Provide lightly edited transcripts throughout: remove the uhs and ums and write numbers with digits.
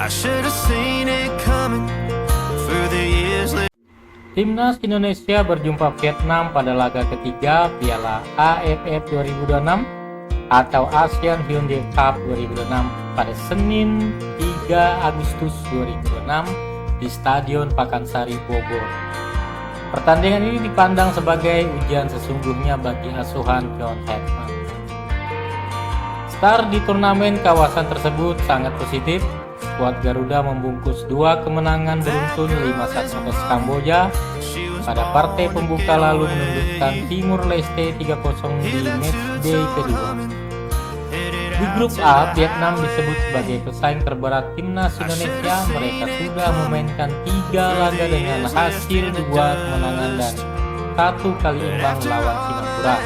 I should have seen it coming through the years. Timnas Indonesia berjumpa Vietnam pada laga ketiga Piala AFF 2026 atau ASEAN Hyundai Cup 2026 pada Senin 3 Agustus 2026 di Stadion Pakansari Bogor. Pertandingan ini dipandang sebagai ujian sesungguhnya bagi asuhan John Hetman. Start di turnamen kawasan tersebut sangat positif. Skuad Garuda membungkus 2 kemenangan beruntun 5-1 atas Kamboja pada partai pembuka lalu menundukkan Timur Leste 3-0 di matchday kedua. Di grup A, Vietnam disebut sebagai pesaing terberat Timnas Indonesia. Mereka sudah memainkan 3 laga dengan hasil 2 kemenangan dan 1 kali imbang melawan Singapura.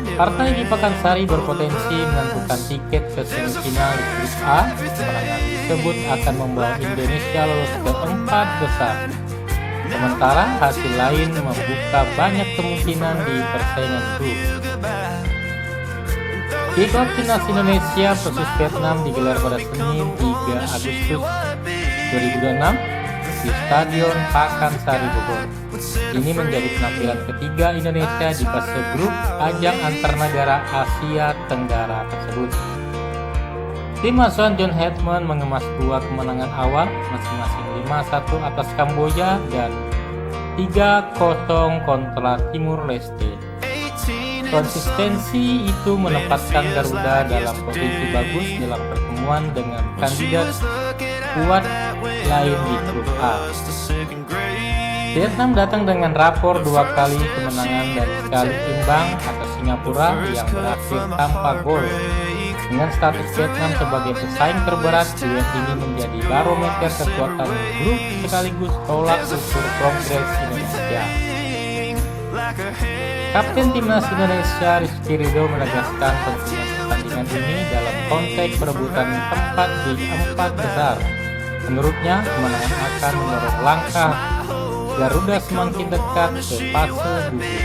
Partai di Pakansari berpotensi menentukan tiket ke semifinal di grup A. Kemenangan tersebut akan membawa Indonesia lolos ke 4 besar. Sementara hasil lain membuka banyak kemungkinan di persaingan grup. Kick-off Timnas Indonesia versus Vietnam digelar pada Senin 3 Agustus 2026 di Stadion Pakansari Bogor. Ini menjadi penampilan ketiga Indonesia di fase grup ajang antar negara Asia Tenggara tersebut. Tim asuhan John Hetman mengemas 2 kemenangan awal, masing-masing 5-1 atas Kamboja dan 3-0 kontra Timur Leste. Konsistensi itu menempatkan Garuda dalam posisi bagus dalam pertemuan dengan kandidat kuat lain di grup A. Vietnam datang dengan rapor 2 kali kemenangan dan sekali imbang atas Singapura yang berakhir tanpa gol. Dengan status Vietnam sebagai pesaing terberat, duet ini menjadi barometer kekuatan grup sekaligus tolak ukur progres Indonesia. Kapten Timnas Indonesia Rizky Ridho menegaskan pentingnya pertandingan ini dalam konteks perebutan tempat di 4 besar. Menurutnya, kemenangan akan mendorong langkah Garuda semakin dekat ke fase gugur.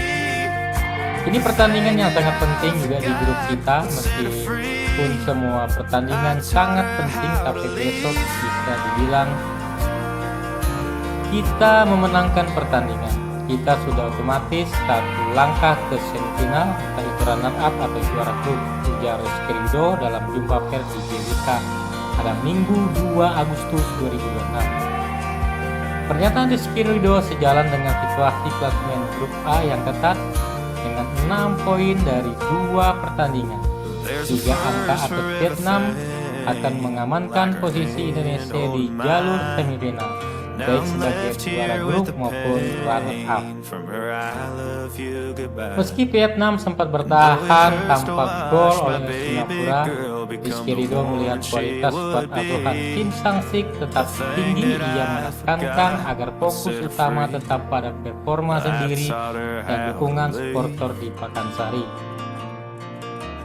Ini pertandingan yang sangat penting juga di grup kita, meskipun semua pertandingan sangat penting, tapi besok bisa dibilang kita memenangkan pertandingan. Kita sudah otomatis 1 langkah ke semifinal, entah itu runner up atau juara grup, ujar Rizky Ridho dalam jumpa pers di GBK pada Minggu 2 Agustus 2026. Pernyataan Rizky Ridho sejalan dengan situasi klasemen grup A yang ketat dengan 6 poin dari 2 pertandingan. 3 angka atas Vietnam akan mengamankan posisi Indonesia di jalur semifinal, baik sebagai juara grup maupun runner up. Meski Vietnam sempat bertahan tanpa gol oleh Singapura, Rizky Ridho melihat kualitas skuad asuhan tim Sangsik tetap tinggi. Ia menekankan agar fokus utama tetap pada performa sendiri dan dukungan supporter di Pakansari.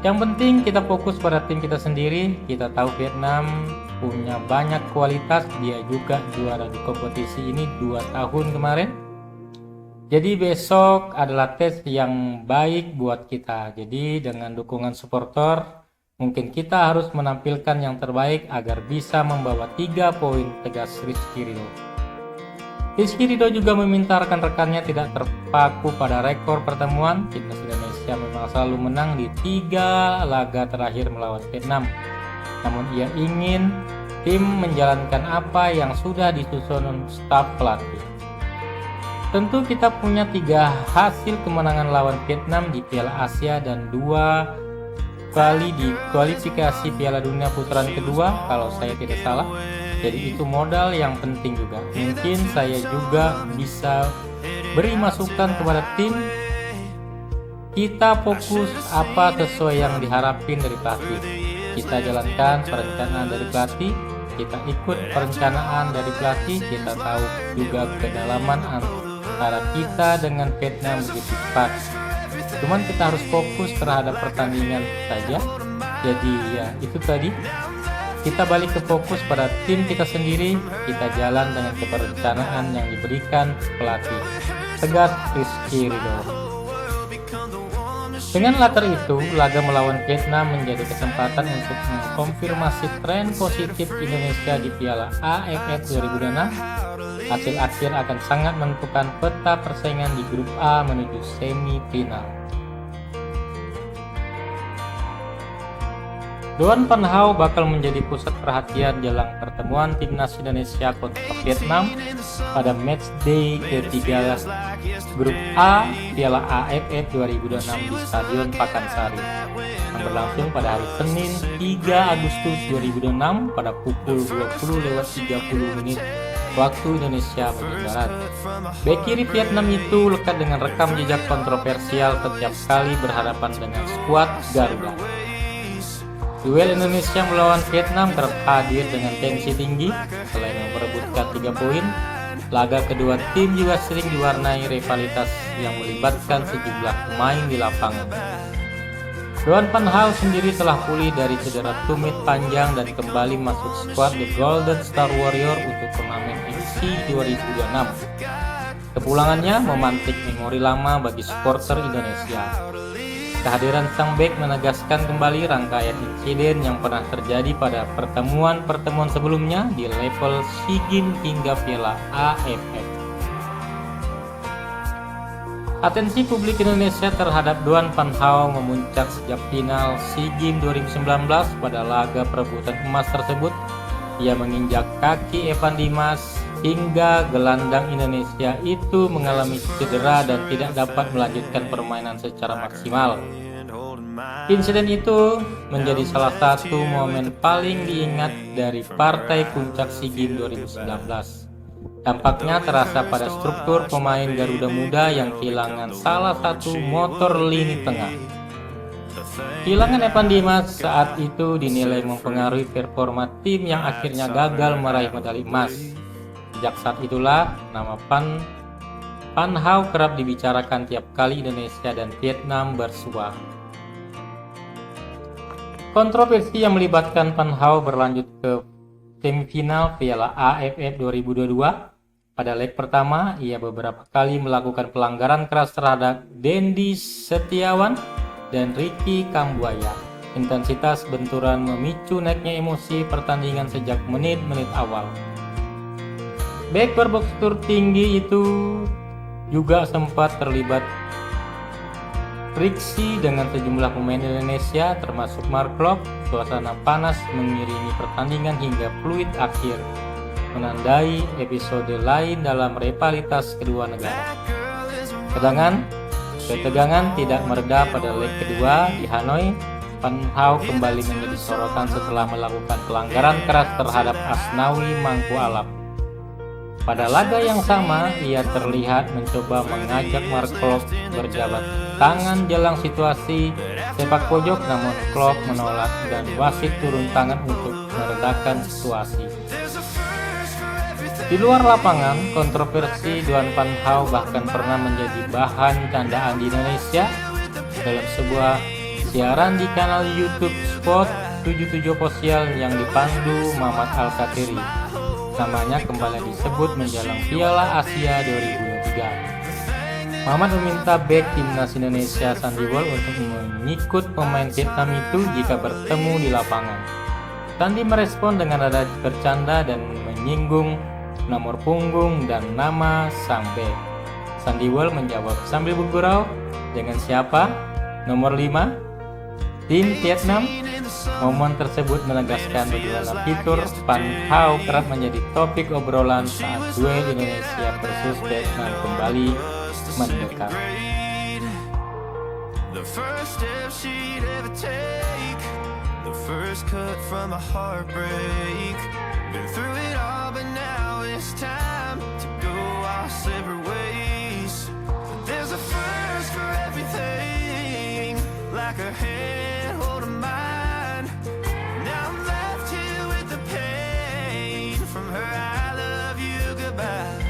Yang penting kita fokus pada tim kita sendiri. Kita tahu Vietnam punya banyak kualitas, dia juga juara di kompetisi ini 2 tahun kemarin. Jadi besok adalah tes yang baik buat kita. Jadi dengan dukungan supporter, mungkin kita harus menampilkan yang terbaik agar bisa membawa 3 poin, tegas Rizky Ridho. Rizky Ridho juga meminta rekan-rekannya tidak terpaku pada rekor pertemuan. Timnas Indonesia memang selalu menang di 3 laga terakhir melawan Vietnam. Namun ia ingin tim menjalankan apa yang sudah disusun staf pelatih. Tentu kita punya 3 hasil kemenangan lawan Vietnam di Piala Asia dan 2 kali di kualifikasi Piala Dunia putaran kedua kalau saya tidak salah. Jadi itu modal yang penting juga. Mungkin saya juga bisa beri masukan kepada tim. Kita fokus apa sesuai yang diharapin dari pelatih. Kita jalankan perencanaan dari pelatih, kita ikut perencanaan dari pelatih, kita tahu juga kedalaman antara kita dengan Vietnam begitu cepat. Cuman kita harus fokus terhadap pertandingan saja. Jadi ya itu tadi, kita balik ke fokus pada tim kita sendiri, kita jalan dengan perencanaan yang diberikan pelatih, tegas Rizky Ridho. Dengan latar itu, laga melawan Vietnam menjadi kesempatan untuk mengkonfirmasi tren positif Indonesia di Piala AFF 2006. Hasil akhir akan sangat menentukan peta persaingan di grup A menuju semifinal. Doan Van Hau bakal menjadi pusat perhatian jelang pertemuan timnas Indonesia kontra Vietnam pada matchday ketiga grup A Piala AFF 2006 di Stadion Pakansari yang berlangsung pada hari Senin 3 Agustus 2006 pada pukul 20.30 waktu Indonesia bagian Barat. Bek kiri Vietnam itu lekat dengan rekam jejak kontroversial setiap kali berhadapan dengan skuad Garuda. Duel Indonesia melawan Vietnam kerap hadir dengan tensi tinggi. Selain memperebutkan 3 poin, laga kedua tim juga sering diwarnai rivalitas yang melibatkan sejumlah pemain di lapangan. Doan Van Hau sendiri telah pulih dari cedera tumit panjang dan kembali masuk skuad The Golden Star Warrior untuk turnamen FC 2006. Kepulangannya memantik memori lama bagi supporter Indonesia. Kehadiran sang bek menegaskan kembali rangkaian insiden yang pernah terjadi pada pertemuan-pertemuan sebelumnya di level SEA Games hingga Piala AFF. Atensi publik Indonesia terhadap Doan Van Hau memuncak sejak final SEA Games 2019 pada laga perebutan emas tersebut. Ia menginjak kaki Evan Dimas hingga gelandang Indonesia itu mengalami cedera dan tidak dapat melanjutkan permainan secara maksimal. Insiden itu menjadi salah satu momen paling diingat dari partai puncak SEA Games 2019. Dampaknya terasa pada struktur pemain Garuda Muda yang kehilangan salah satu motor lini tengah. Kehilangan Evan Dimas saat itu dinilai mempengaruhi performa tim yang akhirnya gagal meraih medali emas. Sejak saat itulah nama Van Hau kerap dibicarakan tiap kali Indonesia dan Vietnam bersua. Kontroversi yang melibatkan Van Hau berlanjut ke semifinal Piala AFF 2022. Pada leg pertama, ia beberapa kali melakukan pelanggaran keras terhadap Dendi Setiawan dan Ricky Kambuaya. Intensitas benturan memicu naiknya emosi pertandingan sejak menit-menit awal. Bek berpostur tinggi itu juga sempat terlibat friksi dengan sejumlah pemain Indonesia termasuk Mark Klok. Suasana panas mengiringi pertandingan hingga fluid akhir, menandai episode lain dalam rivalitas kedua negara. Ketegangan tidak mereda pada leg kedua di Hanoi. Van Hau kembali menjadi sorotan setelah melakukan pelanggaran keras terhadap Asnawi Mangku Alam. Pada laga yang sama, ia terlihat mencoba mengajak Mark Klok berjabat tangan jelang situasi sepak pojok, namun Klok menolak dan wasit turun tangan untuk meredakan situasi. Di luar lapangan, kontroversi Doan Van Hau bahkan pernah menjadi bahan candaan di Indonesia. Dalam sebuah siaran di kanal YouTube Sport 77 Official yang dipandu Muhammad Al-Katiri, namanya kembali disebut menjelang Piala Asia 2003. Muhammad meminta bek timnas Indonesia Sandy Walsh untuk mengikut pemain Vietnam itu jika bertemu di lapangan. Sandy merespon dengan nada bercanda dan menyinggung nomor punggung dan nama sang bek. Sandy Walsh menjawab sambil bergurau, "Dengan siapa? Nomor 5? Tim Vietnam?" Momen tersebut menegaskan bagaimana fitur Van Hau kerap menjadi topik obrolan saat duel Indonesia versus Vietnam kembali mendekat. The first step she'd ever take, the first cut from a heartbreak. Been through it all, but now it's time to go our separate ways. But there's a first for everything, like a hand holding mine. Now I'm left here with the pain from her I love you goodbye.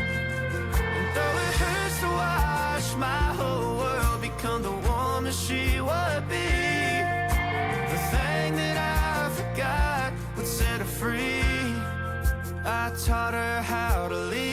And though it hurts to watch my whole world become the woman she would be, the thing that I forgot would set her free. I taught her how to leave.